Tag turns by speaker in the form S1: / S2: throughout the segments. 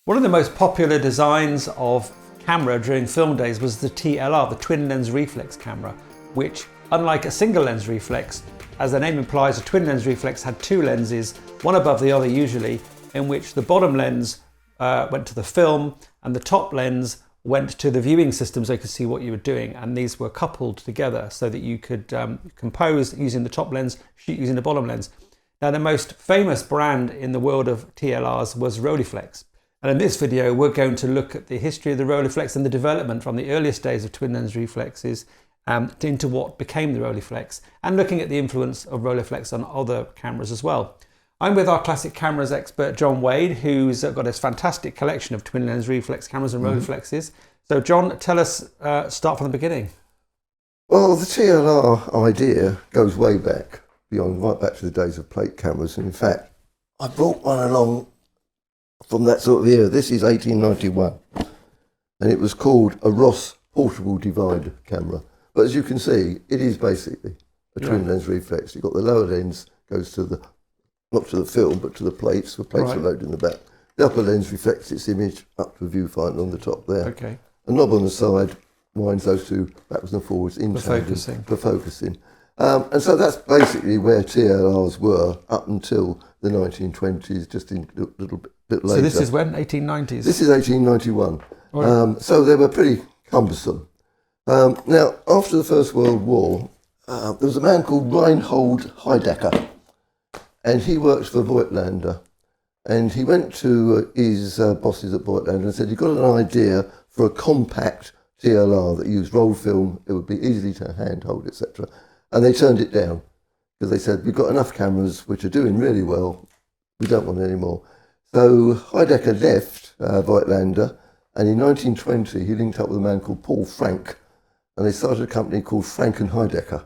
S1: One of the most popular designs of camera during film days was the TLR, the Twin Lens Reflex camera, which, unlike a single lens reflex, as the name implies, a twin lens reflex had two lenses, one above the other usually, in which the bottom lens went to the film and the top lens went to the viewing system so you could see what you were doing, and these were coupled together so that you could compose using the top lens, shoot using the bottom lens. Now, the most famous brand in the world of TLRs was Roilleiflex. And in this video, we're going to look at the history of the Roilleiflex and the development from the earliest days of twin lens reflexes into what became the Roilleiflex, and looking at the influence of Roilleiflex on other cameras as well. I'm with our classic cameras expert, John Wade, who's got this fantastic collection of twin lens reflex cameras and Roilleiflexes. So John, tell us, start from the beginning.
S2: Well, the TLR idea goes way back, right back to the days of plate cameras. And in fact, I brought one along from that sort of era. This is 1891, and it was called a Ross portable divide camera. But as you can see, it is basically a twin lens reflex. You've got the lower lens goes to the, not to the film, but to the plates. The plates are loaded in the back. The upper lens reflects its image up to a viewfinder on the top there.
S1: Okay.
S2: A knob on the side winds those two backwards and forwards in tandem for focusing. And so that's basically where TLRs were up until the 1920s, just in a little bit later.
S1: So this is when, 1890s?
S2: This is 1891. Right. So they were pretty cumbersome. Now, after the First World War, there was a man called Reinhold Heidecke, and he worked for Voigtlander. And he went to his bosses at Voigtlander and said, "You've got an idea for a compact TLR that used roll film, it would be easy to handhold, etc." And they turned it down because they said, "We've got enough cameras which are doing really well, we don't want any more." So Heidecke left Voigtlander, and in 1920 he linked up with a man called Paul Franke, and they started a company called Franke and Heidecke,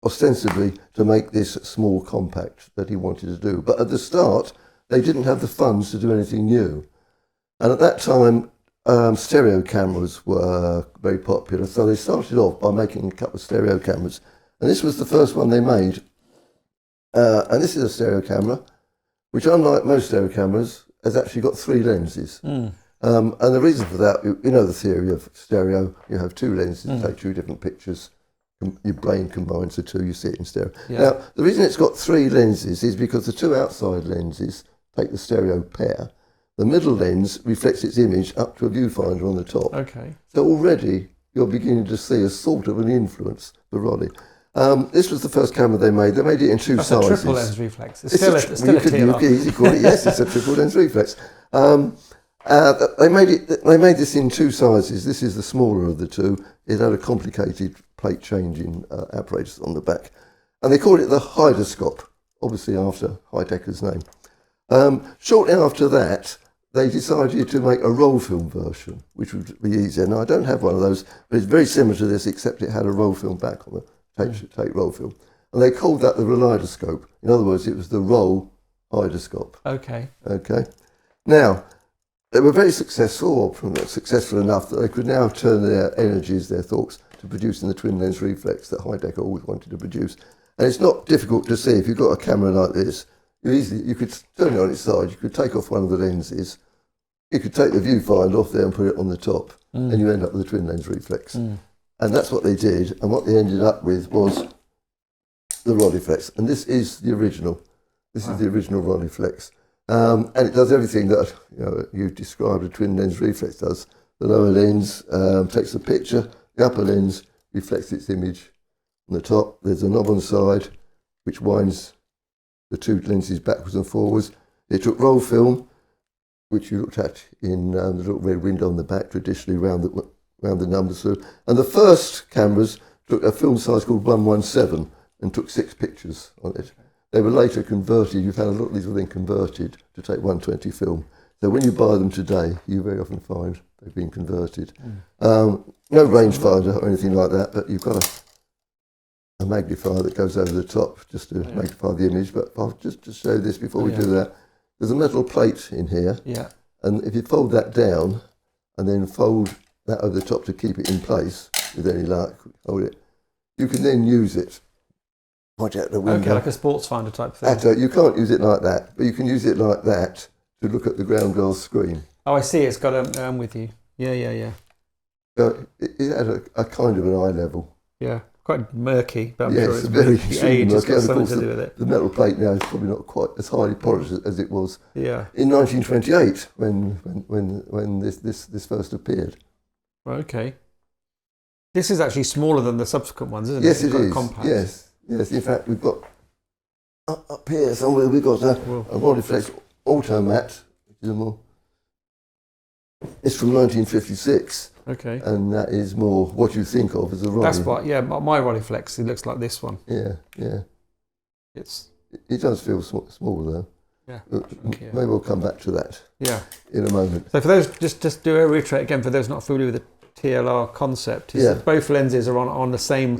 S2: ostensibly to make this small compact that he wanted to do. But at the start, they didn't have the funds to do anything new. And at that time, stereo cameras were very popular, so they started off by making a couple of stereo cameras. And this was the first one they made. And this is a stereo camera, which, unlike most stereo cameras, has actually got three lenses. And the reason for that, you know the theory of stereo, you have two lenses, take two different pictures, your brain combines the two, you see it in stereo. Yeah. Now, the reason it's got three lenses is because the two outside lenses take the stereo pair. The middle lens reflects its image up to a viewfinder on the top.
S1: Okay.
S2: So already you're beginning to see a sort of an influence for Rollei. This was the first camera they made. They made it in two sizes.
S1: That's a triple lens reflex. It's still a TLR.
S2: You could easily call it, yes, it's a triple lens reflex. They made this in two sizes. This is the smaller of the two. It had a complicated plate changing apparatus on the back. And they called it the Heidoscop, obviously after Heidecke's name. Shortly after that, they decided to make a roll film version, which would be easier. Now, I don't have one of those, but it's very similar to this, except it had a roll film back on the tape roll film. And they called that the Rolleidoscope. In other words, it was the roll Heidoscop.
S1: Okay.
S2: Okay. Now, they were very successful, successful enough that they could now turn their energies, their thoughts, to producing the twin lens reflex that Heidecke always wanted to produce. And it's not difficult to see. If you've got a camera like this, you could turn it on its side, you could take off one of the lenses, you could take the viewfinder off there and put it on the top, and you end up with a twin lens reflex. And that's what they did, and what they ended up with was the Roilleiflex. And this is the original. This is the original Roilleiflex. And it does everything that you described a twin lens reflex does. The lower lens takes a picture, the upper lens reflects its image on the top. There's a knob on the side which winds the two lenses backwards and forwards. It took roll film, which you looked at in the little red window on the back, traditionally round the numbers through. And the first cameras took a film size called 117 and took 6 pictures on it. They were later converted. You've had a lot of these were then converted to take 120 film. So when you buy them today, you very often find they've been converted. No rangefinder or anything like that, but you've got a magnifier that goes over the top just to magnify the image. But I'll just show this before we do that. There's a metal plate in here, and if you fold that down and then fold that over the top to keep it in place with any luck, hold it, you can then use it right out the window.
S1: Okay, like a sports finder type thing.
S2: You can't use it like that, but you can use it like that to look at the ground glass screen.
S1: Oh, I see. It's got I'm with you. Yeah.
S2: So it had a kind of an eye level.
S1: Yeah, quite murky, but I'm
S2: Yes,
S1: sure it's
S2: very
S1: the age has
S2: murky.
S1: got
S2: And of
S1: something
S2: course
S1: to do with it.
S2: the metal plate now is probably not quite as highly polished as it was
S1: Yeah.
S2: in 1928 when this first appeared.
S1: Okay. This is actually smaller than the subsequent ones, isn't it?
S2: Yes,
S1: It's
S2: it
S1: quite
S2: is.
S1: compact.
S2: Yes. In fact, we've got up here somewhere we've got a Roilleiflex Automat, which is a more. It's from 1956.
S1: Okay.
S2: And that is more what you think of as a Rolei.
S1: That's what. Yeah, my Roilleiflex. It looks like this one.
S2: Yeah. It does feel smaller though.
S1: Yeah.
S2: Maybe we'll come back to that.
S1: Yeah.
S2: In a moment.
S1: So for those, just do a reiterate again for those not familiar with the TLR concept. Is that both lenses are on the same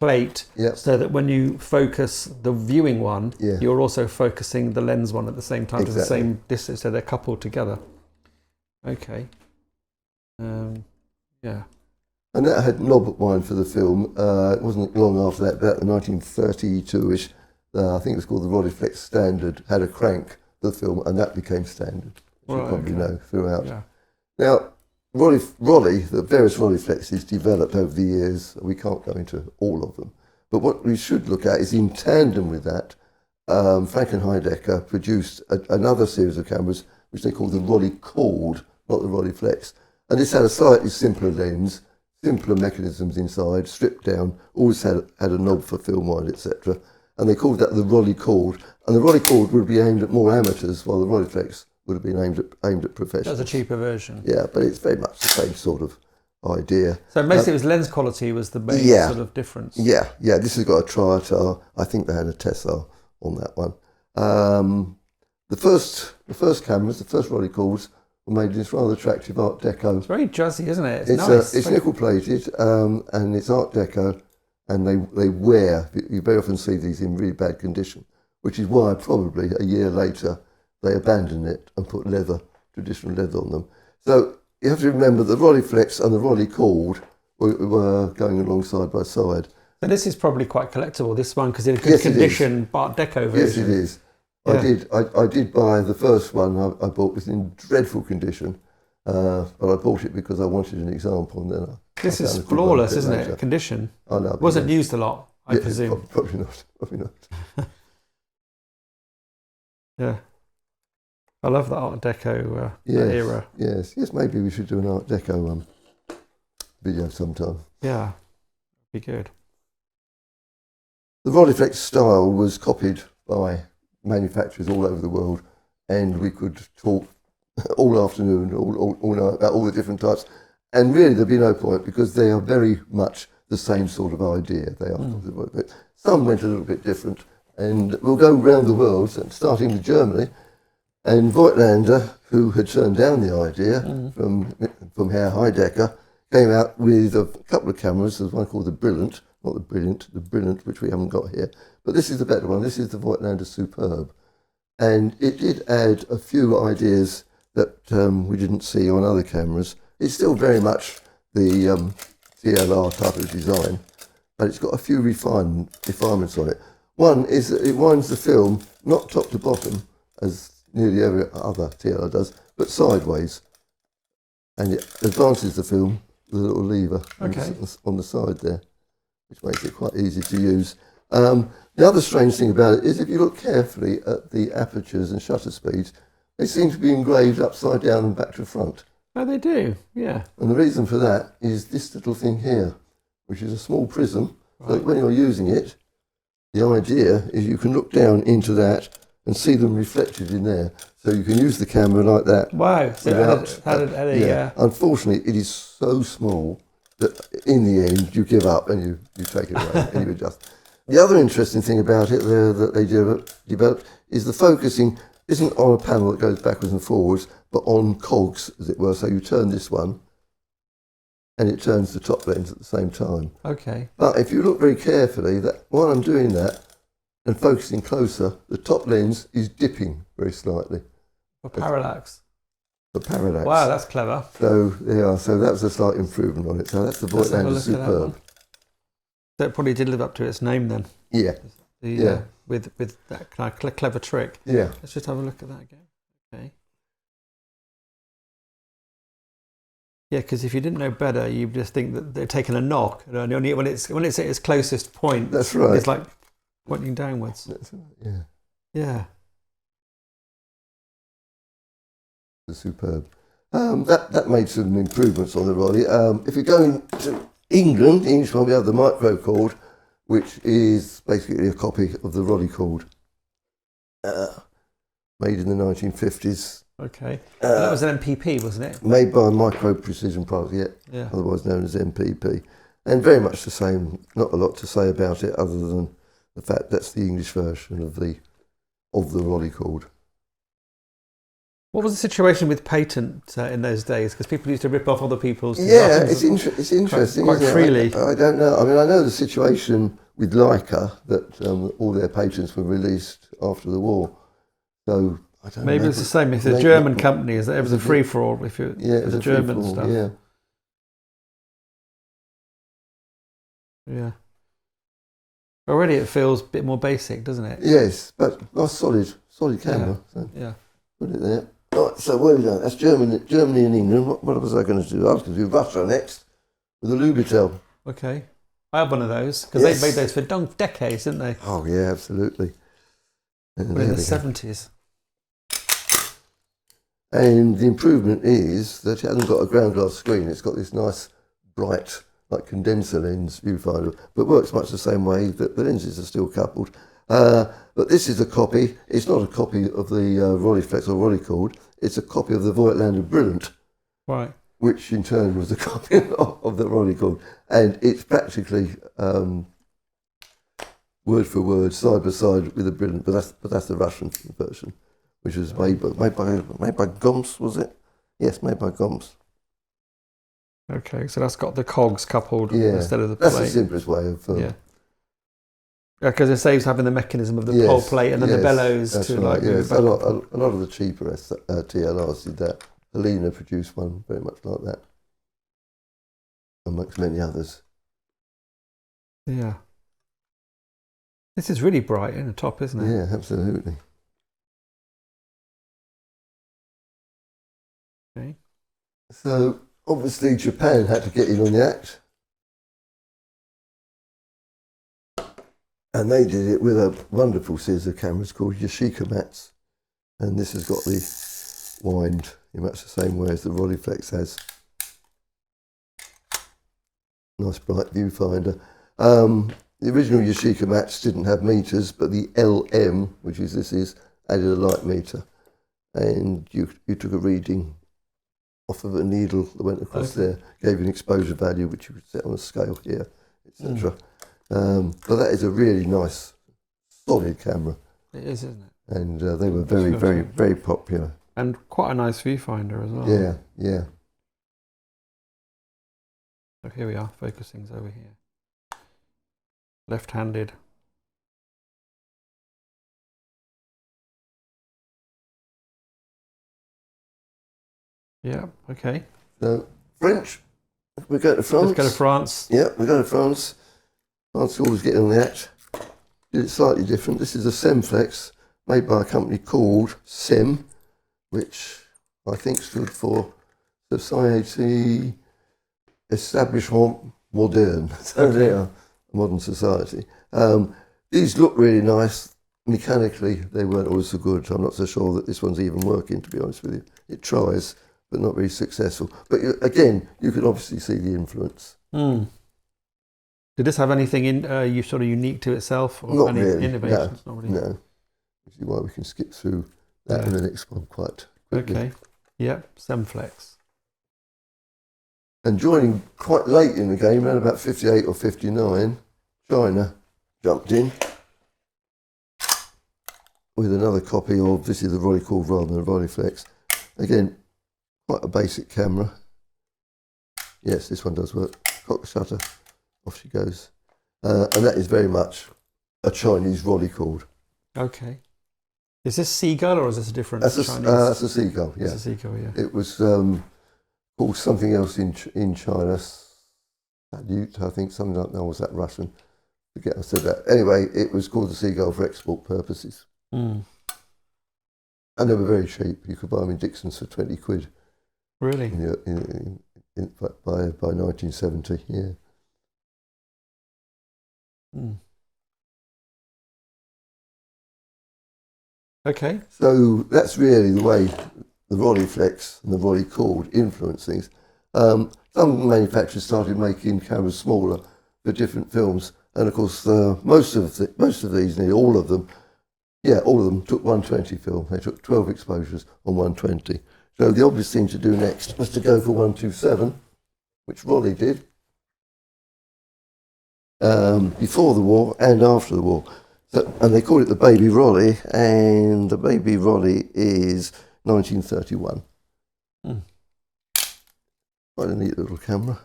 S1: plate, so that when you focus the viewing one, you're also focusing the lens one at the same time to the same distance, so they're coupled together. Okay. Yeah.
S2: And that had knob wine for the film. It wasn't long after that, about 1932-ish. I think it was called the Roilleiflex Standard, had a crank for the film, and that became standard, which you probably know throughout. Yeah. Now, Rolei, the various Roilleiflexes developed over the years. We can't go into all of them. But what we should look at is in tandem with that, Franke and Heidecke produced another series of cameras, which they called the Rolleicord, not the Roilleiflex. And this had a slightly simpler lens, simpler mechanisms inside, stripped down, always had a knob for film wide, etc. And they called that the Rolleicord. And the Rolleicord would be aimed at more amateurs, while the Roilleiflex would have been aimed at professionals.
S1: That's a cheaper version.
S2: Yeah, but it's very much the same sort of idea.
S1: So mostly it was lens quality was the main sort of difference. Yeah.
S2: This has got a triatar. I think they had a Tessar on that one. The first cameras, the first Rolleicords, were made in this rather attractive Art Deco.
S1: It's very jazzy, isn't it? It's nice.
S2: It's nickel plated and it's Art Deco, and they wear. You very often see these in really bad condition, which is why probably a year later they abandoned it and put traditional leather on them. So you have to remember the Roilleiflex and the Rolleicord were going along side by side.
S1: So this is probably quite collectible, this one, because it's in a good condition Art Deco version.
S2: Yes, it is. Yeah. I did buy the first one I bought was in dreadful condition, but I bought it because I wanted an example. And then
S1: this is flawless, isn't it? Condition.
S2: I know.
S1: Wasn't used a lot, I presume.
S2: Probably not.
S1: Yeah. I love that Art Deco era.
S2: Yes, maybe we should do an Art Deco video sometime.
S1: Yeah, be good.
S2: The Roilleiflex style was copied by manufacturers all over the world, and we could talk all afternoon, all night about all the different types, and really there'd be no point because they are very much the same sort of idea. They are. Some went a little bit different, and we'll go around the world, starting with Germany. And Voigtlander, who had turned down the idea from Herr Heidecke, came out with a couple of cameras. There's one called the Brilliant, not the Brilliant, which we haven't got here. But this is the better one. This is the Voigtlander Superb. And it did add a few ideas that we didn't see on other cameras. It's still very much the TLR type of design, but it's got a few refinements on it. One is that it winds the film not top to bottom, as nearly every other TLR does, but sideways. And it advances the film with a little lever on the side there, which makes it quite easy to use. The other strange thing about it is if you look carefully at the apertures and shutter speeds, they seem to be engraved upside down and back to front.
S1: Oh, they do, yeah.
S2: And the reason for that is this little thing here, which is a small prism. Right. So when you're using it, the idea is you can look down into that and see them reflected in there. So you can use the camera like that.
S1: Wow. So
S2: Unfortunately, it is so small that in the end you give up and you take it away and you adjust. The other interesting thing about it that they developed is the focusing isn't on a panel that goes backwards and forwards, but on cogs, as it were. So you turn this one and it turns the top lens at the same time.
S1: Okay.
S2: But if you look very carefully, that while I'm doing that and focusing closer, the top lens is dipping very slightly.
S1: For parallax.
S2: For parallax.
S1: Wow, that's clever.
S2: So so that was a slight improvement on it. So that's the Voigtlander Superb.
S1: So it probably did live up to its name then.
S2: Yeah.
S1: With that kind of clever trick.
S2: Yeah.
S1: Let's just have a look at that again. Okay. Yeah, because if you didn't know better, you just think that they're taking a knock, and only when it's at its closest point.
S2: That's right.
S1: It's like pointing downwards.
S2: That's right. Yeah.
S1: Yeah.
S2: The Superb. That made some improvements on the Rollei. If you go into England, the English one, we have the Microcord, which is basically a copy of the Rolleicord, made in the 1950s.
S1: Okay. That was an MPP, wasn't it?
S2: Made by Micro Precision Products,
S1: Yeah.
S2: otherwise known as MPP. And very much the same, not a lot to say about it other than the fact that's the English version of the Rolleicord.
S1: What was the situation with patent in those days? Because people used to rip off other people's
S2: Yeah,
S1: designs
S2: it's interesting.
S1: quite freely.
S2: I don't know. I mean, I know the situation with Leica, that all their patents were released after the war. So I don't know.
S1: Maybe it's the same. If it's a German company, it was a free for all. If it was a German stuff.
S2: Yeah.
S1: Yeah. Already it feels a bit more basic, doesn't it?
S2: Yes, but nice solid camera.
S1: Yeah.
S2: So
S1: Yeah.
S2: put it there. Right, so where are we going? That's Germany and England. What was I going to do? I was going to do Russia next with the Lubitel.
S1: Okay. I have one of those because
S2: Yes.
S1: they made those for decades, didn't they?
S2: Oh yeah, absolutely. And
S1: Well, in
S2: there
S1: the
S2: we go.
S1: 70s.
S2: And the improvement is that it hasn't got a ground glass screen. It's got this nice, bright, like condenser lens viewfinder, but works much the same way. That the lenses are still coupled. But this is a copy. It's not a copy of the Roilleiflex or Rolleicord. It's a copy of the Voigtlander Brilliant,
S1: Right.
S2: which in turn was a copy of the Rolleicord. And it's practically word for word, side by side with the Brilliant. But that's the Russian version, which was made by Goms, was it? Yes, made by Goms.
S1: Okay, so that's got the cogs coupled
S2: Yeah,
S1: instead of the plate.
S2: that's the simplest way of.
S1: Yeah. Because it saves having the mechanism of the pole plate and then the bellows
S2: that's
S1: to
S2: right,
S1: like move
S2: yes.
S1: back.
S2: A lot of the cheaper TLRs did that. Helena produced one very much like that, amongst many others.
S1: Yeah. This is really bright in the top, isn't it?
S2: Yeah, absolutely.
S1: Okay.
S2: So obviously Japan had to get in on the act, and they did it with a wonderful series of cameras called Yashicamat, and this has got the wind in much the same way as the Roilleiflex has. Nice bright viewfinder. The original Yashicamat didn't have meters, but the LM, which is this is, added a light meter, and you took a reading off of a needle that went across there, gave you an exposure value which you could set on a scale here, etc. But that is a really nice, solid camera.
S1: It is, isn't it?
S2: And they were very, very, very popular.
S1: And quite a nice viewfinder as well.
S2: Yeah, yeah.
S1: So here we are, focusing's over here. Left-handed. Yeah, okay.
S2: So, French, we go to France.
S1: Let's go to France.
S2: Yeah, we go to France. France always getting on the act. Did it slightly different. This is a Semflex made by a company called Sem, which I think stood for Société Establishment Moderne. So they are a modern society. These look really nice. Mechanically, they weren't always so good. I'm not so sure that this one's even working, to be honest with you. It tries, but not very successful. But again, you can obviously see the influence.
S1: Did this have anything in sort of unique to itself, or
S2: Not
S1: any
S2: really.
S1: innovations?
S2: No,
S1: Not really.
S2: no. Which is why we can skip through that in the next one quite quickly.
S1: Okay. Yep. Semflex.
S2: And joining quite late in the game, around about 58 or 59, China jumped in with another copy of, this is the Rolleicord rather than the Roilleiflex. Again, quite a basic camera. Yes, this one does work. Cock the shutter, off she goes. And that is very much a Chinese Rolleicord.
S1: Okay. Is this Seagull or is this a different
S2: That's
S1: Chinese?
S2: that's a Seagull, yeah.
S1: It's a Seagull, yeah.
S2: It was called something else in China. Salute, I think, something like that. Was that Russian? Forget I said that. Anyway, it was called the Seagull for export purposes.
S1: Mm.
S2: And they were very cheap. You could buy them in Dixon's for 20 quid.
S1: Really?
S2: In by 1970. Yeah.
S1: Okay.
S2: So that's really the way the Roilleiflex and the Rolleicord influence things. Some manufacturers started making cameras smaller for different films, and of course most of these, nearly all of them, took 120 film. They took 12 exposures on 120. So the obvious thing to do next was to go for 127, which Rollei did before the war and after the war. So, and they call it the Baby Rollei, and the Baby Rollei is 1931. Quite a neat little camera.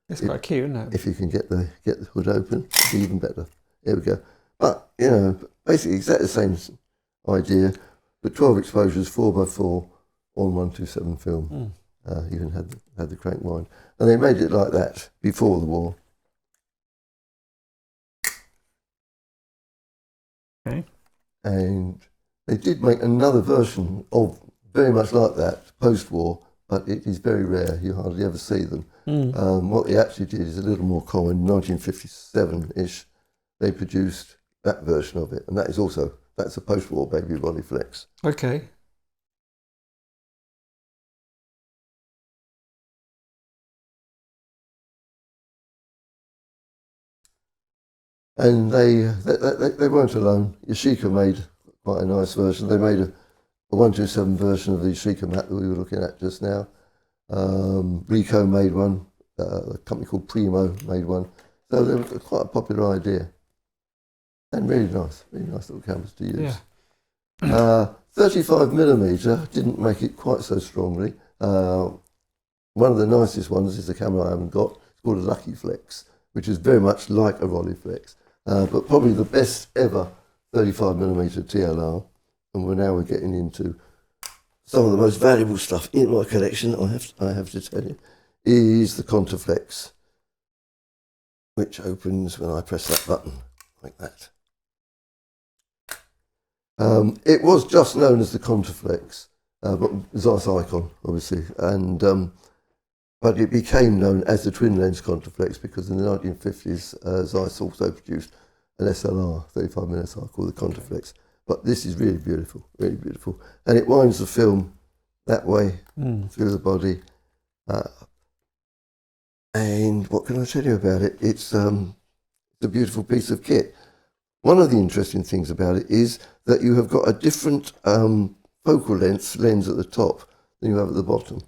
S1: It's quite cute, isn't it?
S2: If you can get the hood open, it'd be even better. There we go. But you know, basically exactly the same idea, but 12 exposures, 4x4 on 127 film. Even had the crank wind, and they made it like that before the war.
S1: Okay.
S2: And they did make another version of very much like that post-war, but it is very rare. You hardly ever see them. What they actually did is a little more common. 1957-ish, they produced that version of it, and that's a post-war Baby Rollei-Flex.
S1: Okay.
S2: And they weren't alone. Yashica made quite a nice version. They made a 127 version of the Yashicamat that we were looking at just now. Ricoh made one. A company called Primo made one. So they were quite a popular idea. And really nice little cameras to use. Yeah. 35mm didn't make it quite so strongly. One of the nicest ones is the camera I haven't got. It's called a Luckiflex, which is very much like a Roilleiflex, but probably the best ever 35mm TLR. And we're getting into some of the most valuable stuff in my collection, I have to tell you, is the Contaflex, which opens when I press that button, like that. It was just known as the Contaflex, but Zeiss Icon, obviously, and but it became known as the Twin Lens Contaflex because in the 1950s, Zeiss also produced an SLR, 35mm SLR called the Contaflex. But this is really beautiful, and it winds the film that way through the body. And what can I tell you about it? It's a beautiful piece of kit. One of the interesting things about it is that you have got a different focal length lens at the top than you have at the bottom.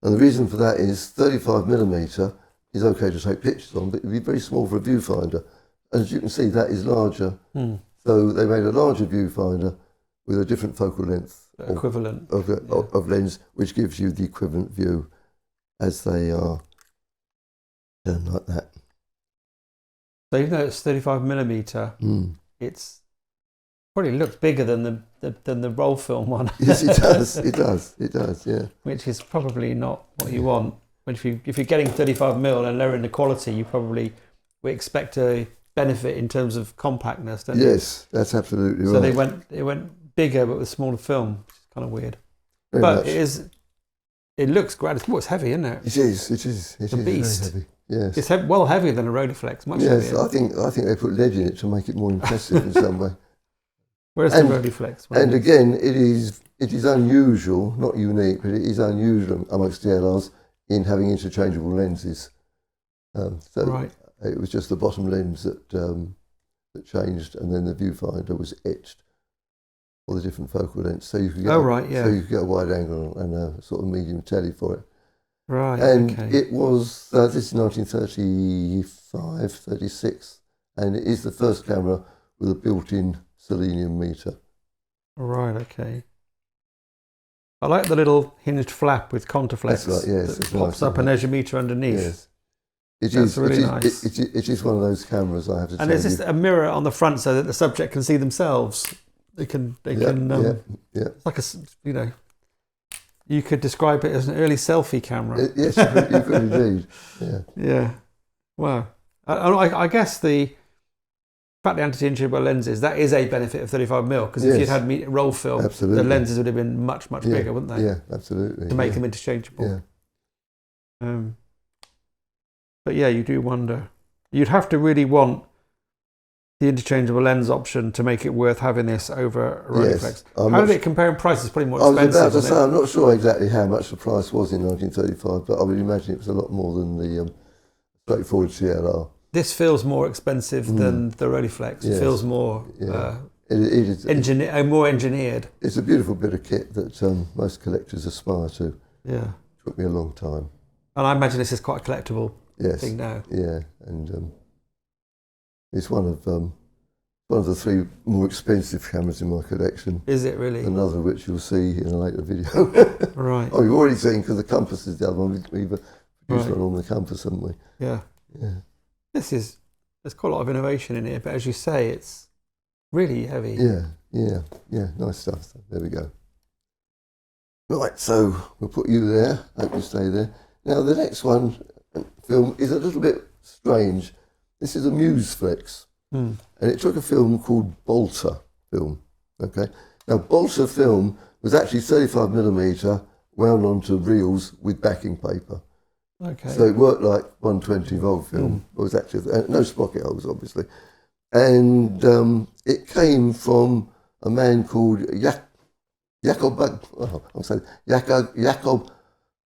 S2: And the reason for that is 35mm is okay to take pictures on, but it'd be very small for a viewfinder. As you can see, that is larger. So they made a larger viewfinder with a different focal length
S1: equivalent
S2: of lens, which gives you the equivalent view as they are done like that.
S1: So even though it's 35mm, it's probably looks bigger than the roll film one.
S2: Yes, it does. It does. Yeah.
S1: Which is probably not what you want. If you're getting 35mm and lowering the quality, you probably would expect a benefit in terms of compactness. Don't
S2: Yes, that's absolutely right.
S1: So they went bigger but with smaller film, which is kind of weird.
S2: Very
S1: but
S2: much.
S1: It looks great. It's heavy, isn't it?
S2: It is. It's
S1: a beast.
S2: very heavy. Yes.
S1: It's well heavier than a Roilleiflex. Much heavier.
S2: I think they put lead in it to make it more impressive in some way.
S1: Where's the Roilleiflex?
S2: And again, it is unusual, not unique, but it is unusual amongst DLRs in having interchangeable lenses.
S1: Right.
S2: It was just the bottom lens that changed, and then the viewfinder was etched for the different focal lengths, so you could get so you could get a wide angle and a sort of medium telly for it.
S1: Right.
S2: And
S1: okay.
S2: it was this is 1935, 36, and it is the first camera with a built-in selenium meter.
S1: Right. Okay. I like the little hinged flap with Contaflex.
S2: That's right. Yes.
S1: That pops up and there's your meter underneath.
S2: Yes.
S1: That's really nice.
S2: It is one of those cameras, I have to tell you.
S1: And there's just a mirror on the front so that the subject can see themselves. They can. It's like you could describe it as an early selfie camera.
S2: Yes, you could indeed. Yeah.
S1: Yeah. Wow. I guess the fact the anti-interchangeable lenses, that is a benefit of 35mm, because if you'd had roll film,
S2: absolutely,
S1: the lenses would have been much bigger, wouldn't they?
S2: Yeah, absolutely.
S1: To make them interchangeable.
S2: Yeah.
S1: But yeah, you do wonder. You'd have to really want the interchangeable lens option to make it worth having this over a Roilleiflex.
S2: Yes,
S1: How did it compare in price? It's probably more
S2: I was
S1: expensive.
S2: about to say, I'm not sure exactly how much the price was in 1935, but I would imagine it was a lot more than the straightforward TLR.
S1: This feels more expensive than the Roilleiflex. It feels more more engineered.
S2: It's a beautiful bit of kit that most collectors aspire to.
S1: Yeah.
S2: It took me a long time.
S1: And I imagine this is quite a collectible thing now.
S2: Yeah, and it's one of the 3 more expensive cameras in my collection.
S1: Is it really?
S2: Another which you'll see in a later video.
S1: Right.
S2: Oh, you've already seen, because the Compass is the other one. We've produced one on the Compass, haven't we?
S1: Yeah.
S2: Yeah.
S1: There's quite a lot of innovation in here, but as you say, it's really heavy.
S2: Yeah, nice stuff. There we go. Right, so we'll put you there. Hope you stay there. Now, the next film is a little bit strange. This is a Muse Flex, and it took a film called Bolter film. Okay, now Bolter film was actually 35mm wound onto reels with backing paper.
S1: Okay.
S2: So it worked like 120-volt film. It was actually no sprocket holes, obviously, and it came from a man called Jakob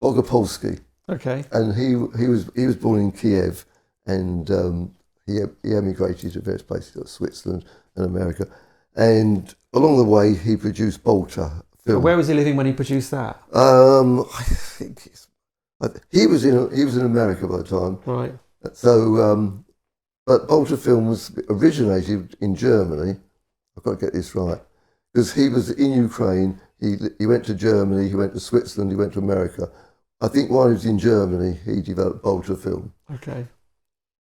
S2: Bogopolsky.
S1: Okay.
S2: And he was born in Kiev, and he emigrated to various places like Switzerland and America. And along the way, he produced Bolter film.
S1: Where was he living when he produced that?
S2: I think he was in America by the time.
S1: Right.
S2: So, but Bolter film was originated in Germany. I've got to get this right, because he was in Ukraine. He went to Germany. He went to Switzerland. He went to America. I think while he was in Germany, he developed Bolter film.
S1: Okay.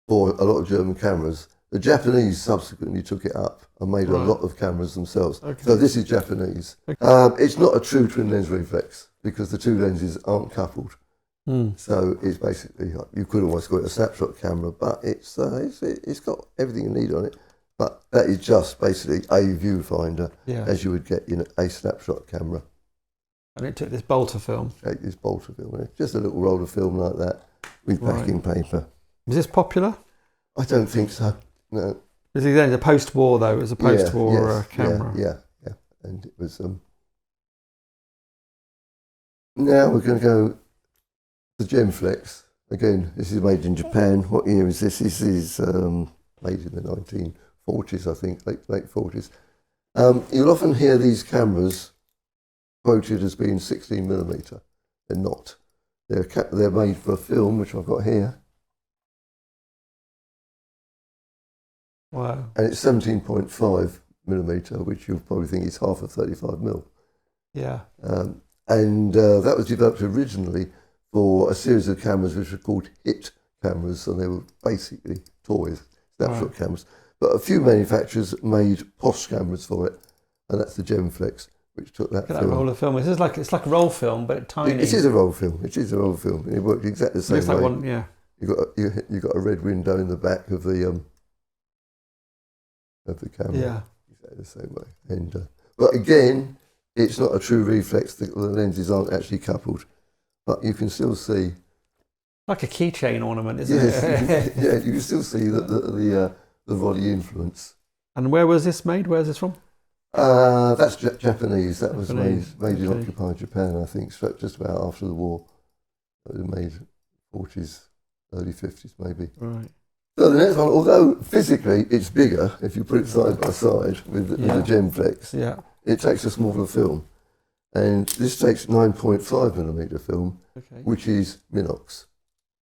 S2: For a lot of German cameras. The Japanese subsequently took it up and made a lot of cameras themselves. Okay. So this is Japanese. Okay. It's not a true twin lens reflex because the 2 lenses aren't coupled. So it's basically, you could almost call it a snapshot camera, but it's got everything you need on it. But that is just basically a viewfinder, as you would get in a snapshot camera.
S1: And it took this Bolter film.
S2: Take this Bolter film, just a little roll of film like that with backing paper.
S1: Was this popular?
S2: I don't think so. No.
S1: Was it then a post-war though? It was a post-war camera.
S2: Yeah, and it was. Now we're going to go to GemFlex again. This is made in Japan. What year is this? This is made in the 1940s, I think, late 40s. You'll often hear these cameras quoted as being 16mm. They're not. They're made for film, which I've got here.
S1: Wow.
S2: And it's 17.5mm, which you'll probably think is half a 35mm.
S1: Yeah.
S2: And that was developed originally for a series of cameras which were called HIT cameras, and they were basically toys, snapshot cameras. But a few manufacturers made posh cameras for it, and that's the GemFlex, which took that film.
S1: That roll of film. It's like a roll film, but tiny.
S2: It is a roll film. It is a roll film. And it worked exactly the same way.
S1: Like one, yeah.
S2: You got a red window in the back of the camera.
S1: Yeah.
S2: Exactly the same way. And but again, it's not a true reflex. The lenses aren't actually coupled, but you can still see.
S1: Like a keychain ornament, isn't it?
S2: Yeah, you can still see the Rollei influence.
S1: And where was this made? Where's this from?
S2: That's Japanese. That was made in occupied Japan, I think, just about after the war. It was made 40s, early 50s maybe.
S1: Right.
S2: So the next one, although physically it's bigger, if you put it side by side with the GemFlex, it takes a smaller film. And this takes 9.5mm film, which is Minox.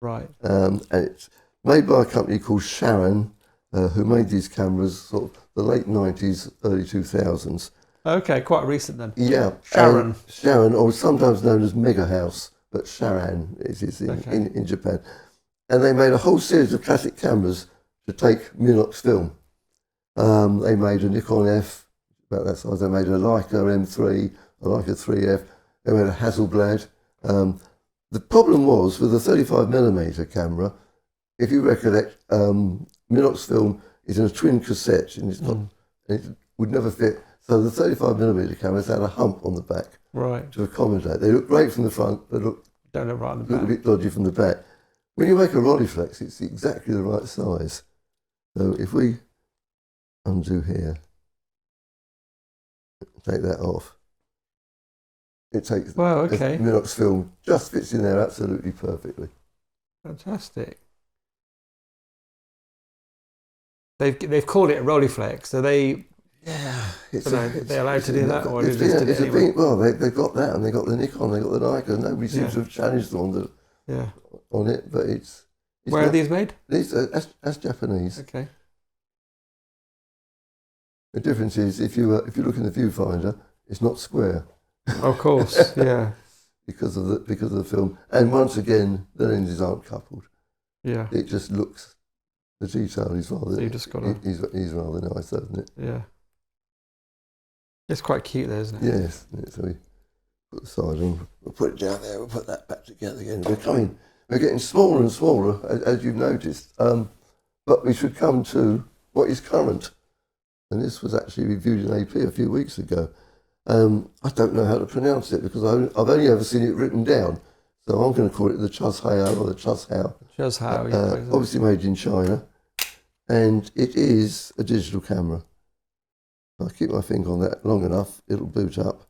S1: Right.
S2: And it's made by a company called Sharon, who made these cameras sort of the late 90s, early 2000s.
S1: Okay, quite recent then.
S2: Yeah.
S1: Sharon.
S2: Sharon, or sometimes known as Megahouse, but Sharon is in Japan. And they made a whole series of classic cameras to take Minox film. They made a Nikon F, about that size. They made a Leica M3, a Leica 3F. They made a Hasselblad. The problem was with a 35mm camera, if you recollect, Minox film is in a twin cassette, and it's not, and it would never fit. So the 35mm cameras had a hump on the back to accommodate. They look great from the front, but don't look right on the back. Look a bit dodgy from the back. when you make a Roilleiflex, it's exactly the right size. So if we undo here, take that off, it takes
S1: okay.
S2: Minox film, just fits in there absolutely perfectly.
S1: Fantastic. They've called it a Roilleiflex, so they they're allowed to do that, or they just did it anyway?
S2: Well, they've got that, and they got the Nikon, they got the Nikon. Nobody seems to have challenged them on it, but it's
S1: where are these made?
S2: These that's Japanese.
S1: Okay.
S2: The difference is if you look in the viewfinder, it's not square.
S1: Of course, yeah.
S2: because of the film, and once again the lenses aren't coupled. Yeah. It just looks, the detail is rather. So you just got he's rather nice, doesn't it? Yeah.
S1: It's quite cute, though, isn't it?
S2: Yes. So we put the side on. We'll put it down there. We'll put that back together again. We're getting smaller and smaller, as you've noticed. But we should come to what is current. And this was actually reviewed in AP a few weeks ago. I don't know how to pronounce it because I've only ever seen it written down. So I'm going to call it the Chuzhao or the Chuzhao.
S1: Chuzhao, yeah.
S2: Obviously made in China. And it is a digital camera. I keep my finger on that long enough, it'll boot up.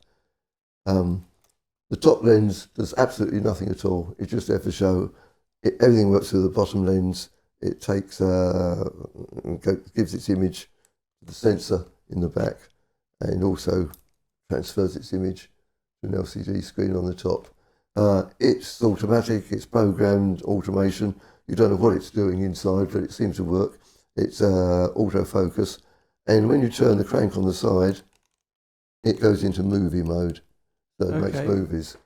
S2: The top lens does absolutely nothing at all. It's just there for show. Everything works through the bottom lens. It takes, gives its image to the sensor in the back, and also transfers its image to an LCD screen on the top. It's automatic, it's programmed automation. You don't know what it's doing inside, but it seems to work. It's autofocus. And when you turn the crank on the side, it goes into movie mode. So it makes movies.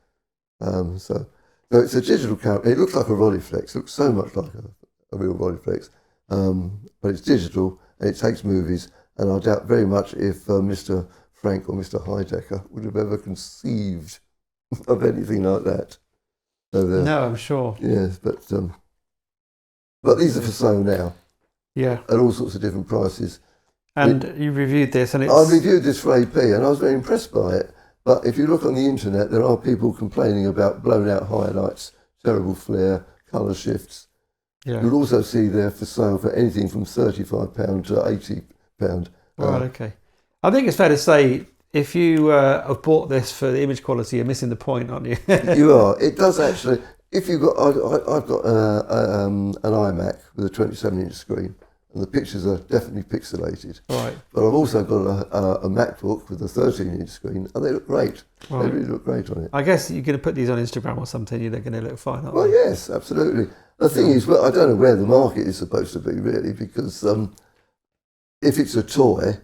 S2: So it's a digital camera. It looks like a Roilleiflex. It looks so much like a real Roilleiflex. But it's digital and it takes movies. And I doubt very much if Mr. Franke or Mr. Heidecke would have ever conceived of anything like that. So
S1: no, I'm sure.
S2: Yes, but these are for sale now.
S1: Yeah.
S2: At all sorts of different prices.
S1: And you reviewed this, and
S2: I reviewed this for AP, and I was very impressed by it. But if you look on the internet, there are people complaining about blown out highlights, terrible flare, colour shifts. Yeah. You'll also see there for sale for anything from £35 to £80.
S1: Right, okay. I think it's fair to say, if you have bought this for the image quality, you're missing the point, aren't you?
S2: You are. It does actually. If you've got, I've got an iMac with a 27-inch screen. And the pictures are definitely pixelated. Right. But I've also got a MacBook with a 13-inch screen, and they look great. Right. They really look great on it.
S1: I guess you're going to put these on Instagram or something, they're going to look fine, aren't they?
S2: Well, yes, absolutely. The thing is, well, I don't know where the market is supposed to be, really, because if it's a toy,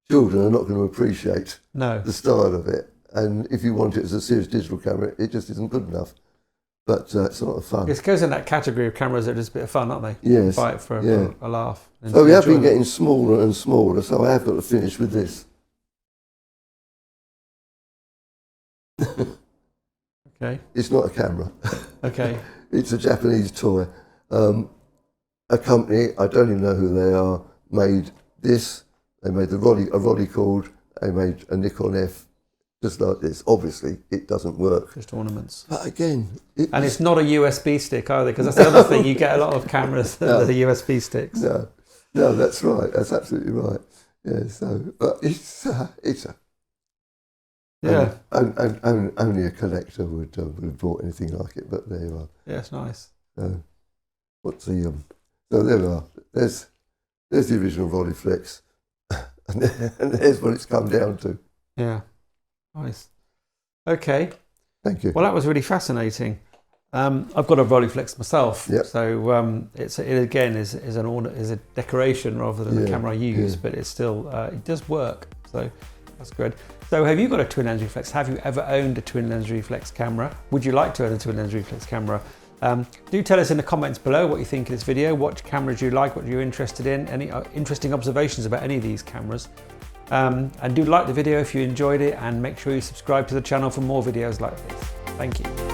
S2: children are not going to appreciate the style of it. And if you want it as a serious digital camera, it just isn't good enough. But it's a lot of fun.
S1: It goes in that category of cameras that are just a bit of fun, aren't they?
S2: Yes.
S1: Buy it for a laugh.
S2: So we have been getting smaller and smaller, so I have got to finish with this.
S1: Okay.
S2: It's not a camera.
S1: Okay.
S2: It's a Japanese toy. A company, I don't even know who they are, made this. They made a Rolleicord. They made a Nikon F. Just like this. Obviously, it doesn't work.
S1: Just ornaments.
S2: But again...
S1: And it's not a USB stick either, because that's the other thing. You get a lot of cameras that are USB sticks.
S2: No, that's right. That's absolutely right. Yeah, so... But it's a...
S1: Yeah.
S2: Only a collector would have bought anything like it, but there you are.
S1: Yeah, it's nice.
S2: So, what's the... So there we are. There's the original Roilleiflex. And there's what it's come down to.
S1: Yeah. Nice. Okay.
S2: Thank you.
S1: Well, that was really fascinating. I've got a Roilleiflex myself, so it again is a decoration rather than the camera I use, but it's still it does work. So that's good. So have you got a Twin Lens Reflex? Have you ever owned a Twin Lens Reflex camera? Would you like to own a Twin Lens Reflex camera? Do tell us in the comments below what you think of this video, what cameras you like, what you're interested in, any interesting observations about any of these cameras. And do like the video if you enjoyed it, and make sure you subscribe to the channel for more videos like this. Thank you.